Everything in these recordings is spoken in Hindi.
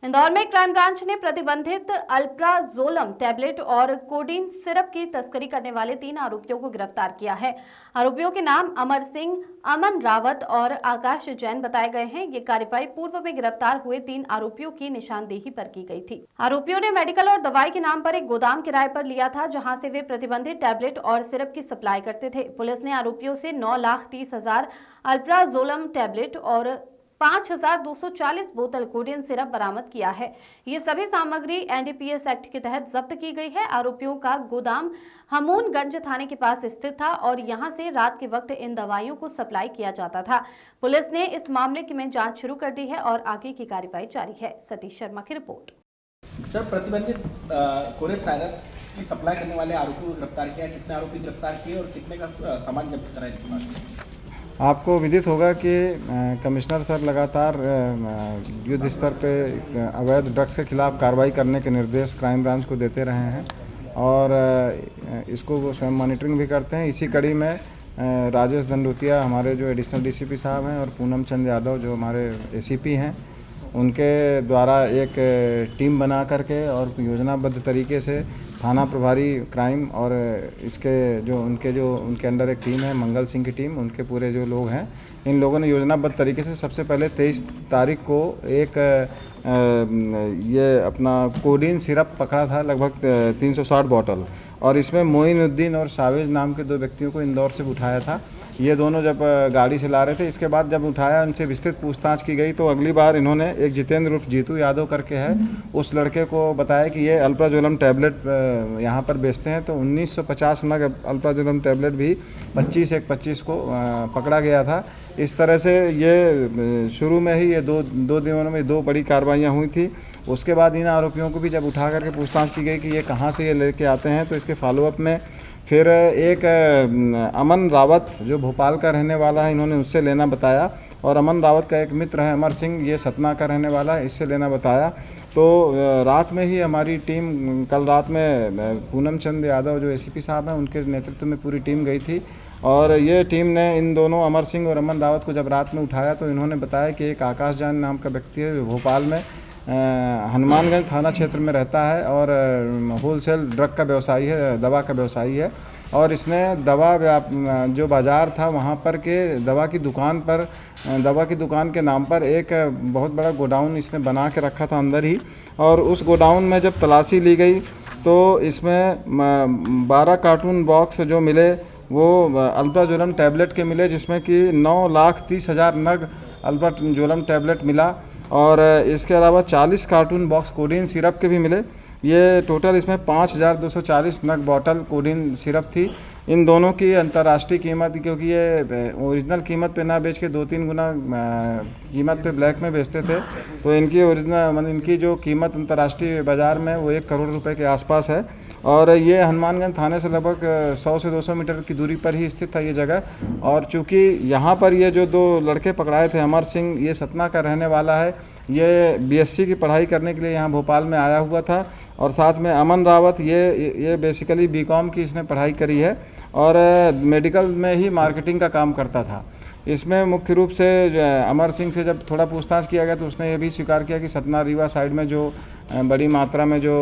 इंदौर में क्राइम ब्रांच ने प्रतिबंधित अल्प्राजोलम टैबलेट और कोडीन सिरप की तस्करी करने वाले 3 आरोपियों को गिरफ्तार किया है। आरोपियों के नाम अमर सिंह, अमन रावत और आकाश जैन बताए गए हैं। ये कार्रवाई पूर्व में गिरफ्तार हुए 3 आरोपियों की निशानदेही पर की गई थी। आरोपियों ने मेडिकल और दवाई के नाम पर एक गोदाम किराए पर लिया था, जहां से वे प्रतिबंधित टैबलेट और सिरप की सप्लाई करते थे। पुलिस ने आरोपियों से 9,30,000 अल्प्राजोलम टैबलेट और 5,240 बोतल कोडियन सिरप बरामद किया है। ये सभी सामग्री एनडीपीएस एक्ट के तहत जब्त की गई है। आरोपियों का गोदाम हमूनगंज थाने के पास स्थित था और यहां से रात के वक्त इन दवाइयों को सप्लाई किया जाता था। पुलिस ने इस मामले की में जांच शुरू कर दी है और आगे की कार्रवाई जारी है। सतीश शर्मा की रिपोर्ट। सर, प्रतिबंधित कोरेस साइरप की सप्लाई करने वाले आरोपियों को गिरफ्तार किया। कितने आरोपी गिरफ्तार किए और कितने का सामान जब्त करा इनके पास? आपको विदित होगा कि कमिश्नर सर लगातार युद्ध स्तर पे अवैध ड्रग्स के खिलाफ कार्रवाई करने के निर्देश क्राइम ब्रांच को देते रहे हैं और इसको वो स्वयं मॉनिटरिंग भी करते हैं। इसी कड़ी में राजेश दंडोतिया हमारे जो एडिशनल डीसीपी साहब हैं और पूनम चंद यादव जो हमारे एसीपी हैं, उनके द्वारा एक टीम बना करके और योजनाबद्ध तरीके से थाना प्रभारी क्राइम और इसके जो उनके अंडर एक टीम है, मंगल सिंह की टीम, उनके पूरे जो लोग हैं, इन लोगों ने योजनाबद्ध तरीके से सबसे पहले 23 तारीख को एक ये अपना कोडीन सिरप पकड़ा था, लगभग 360 बॉटल, और इसमें मोइनुद्दीन और सावेज नाम के 2 व्यक्तियों को इंदौर से उठाया था। ये दोनों जब गाड़ी से ला रहे थे, इसके बाद जब उठाया, उनसे विस्तृत पूछताछ की गई तो अगली बार इन्होंने एक जितेंद्र उर्फ जीतू यादव करके है, उस लड़के को बताया कि ये अल्प्राजोलम टैबलेट यहाँ पर बेचते हैं। तो 1950 नग अल्प्राजोलम टैबलेट भी 25/1/25 को पकड़ा गया था। इस तरह से ये शुरू में ही ये दो दिनों में 2 बड़ी कार्रवाइयाँ हुई थी। उसके बाद इन आरोपियों को भी जब उठा करके पूछताछ की गई कि ये कहाँ से ये लेके आते हैं, तो इसके फॉलोअप में फिर एक अमन रावत जो भोपाल का रहने वाला है, इन्होंने उससे लेना बताया, और अमन रावत का एक मित्र है अमर सिंह, ये सतना का रहने वाला है, इससे लेना बताया। तो रात में ही हमारी टीम, कल रात में पूनम चंद यादव जो एसीपी साहब हैं, उनके नेतृत्व में पूरी टीम गई थी और ये टीम ने इन दोनों अमर सिंह और अमन रावत को जब रात में उठाया तो इन्होंने बताया कि एक आकाश जैन नाम का व्यक्ति है, भोपाल में हनुमानगंज थाना क्षेत्र में रहता है और होलसेल ड्रग का व्यवसायी है, दवा का व्यवसायी है, और इसने जो बाज़ार था वहाँ पर के दवा की दुकान के नाम पर एक बहुत बड़ा गोडाउन इसने बना के रखा था अंदर ही। और उस गोडाउन में जब तलाशी ली गई तो इसमें 12 कार्टून बॉक्स जो मिले वो अल्प्राजोलम टैबलेट के मिले, जिसमें कि 9,30,000 नग अल्प्राजोलम टैबलेट मिला, और इसके अलावा 40 कार्टून बॉक्स कोडीन सिरप के भी मिले। ये टोटल इसमें 5,240 नग बॉटल कोडीन सिरप थी। इन दोनों की अंतर्राष्ट्रीय कीमत, क्योंकि ये ओरिजिनल कीमत पे ना बेच के 2-3 गुना कीमत पे ब्लैक में बेचते थे, तो इनकी इनकी जो कीमत अंतर्राष्ट्रीय बाज़ार में वो 1 करोड़ रुपए के आसपास है। और ये हनुमानगंज थाने से लगभग 100 से 200 मीटर की दूरी पर ही स्थित था ये जगह। और चूँकि यहाँ पर ये जो 2 लड़के पकड़ाए थे, अमर सिंह ये सतना का रहने वाला है, ये बीएससी की पढ़ाई करने के लिए यहाँ भोपाल में आया हुआ था, और साथ में अमन रावत ये बेसिकली बीकॉम की इसने पढ़ाई करी है और मेडिकल में ही मार्केटिंग का काम करता था। इसमें मुख्य रूप से अमर सिंह से जब थोड़ा पूछताछ किया गया तो उसने ये भी स्वीकार किया कि सतना रीवा साइड में जो बड़ी मात्रा में जो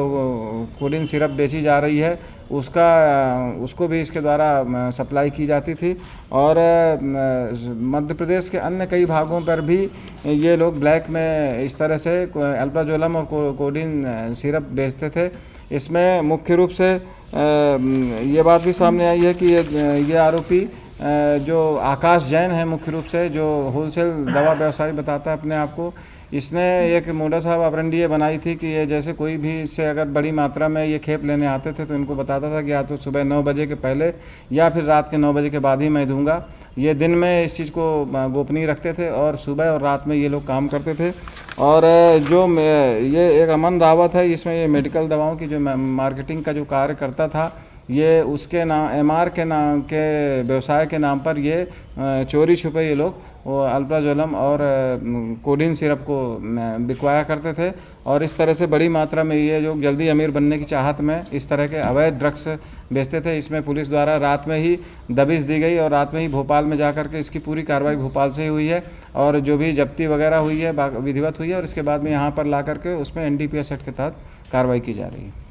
कोडीन सिरप बेची जा रही है उसको भी इसके द्वारा सप्लाई की जाती थी, और मध्य प्रदेश के अन्य कई भागों पर भी ये लोग ब्लैक में इस तरह से अल्प्राजोलम और कोडीन सिरप बेचते थे। इसमें मुख्य रूप से ये बात भी सामने आई है कि ये आरोपी जो आकाश जैन है, मुख्य रूप से जो होलसेल दवा व्यवसायी बताता है अपने आप को, इसने एक मोडस ऑपरेंडी ये बनाई थी कि ये जैसे कोई भी इससे अगर बड़ी मात्रा में ये खेप लेने आते थे तो इनको बताता था कि या तो सुबह 9 बजे के पहले या फिर रात के 9 बजे के बाद ही मैं दूंगा। ये दिन में इस चीज़ को गोपनीय रखते थे और सुबह और रात में ये लोग काम करते थे। और जो ये एक अमन रावत है, इसमें ये मेडिकल दवाओं की जो मार्केटिंग का जो कार्य करता था, ये उसके नाम MR के नाम के व्यवसाय के नाम पर ये चोरी छुपे ये लोग वो अल्प्राजोलम और कोडीन सिरप को बिकवाया करते थे और इस तरह से बड़ी मात्रा में ये जो जल्दी अमीर बनने की चाहत में इस तरह के अवैध ड्रग्स बेचते थे। इसमें पुलिस द्वारा रात में ही दबिश दी गई और रात में ही भोपाल में जाकर के इसकी पूरी कार्रवाई भोपाल से ही हुई है और जो भी जब्ती वगैरह हुई है विधिवत हुई है और इसके बाद में यहाँ पर ला करके उसमें NDPS एक्ट के तहत कार्रवाई की जा रही है।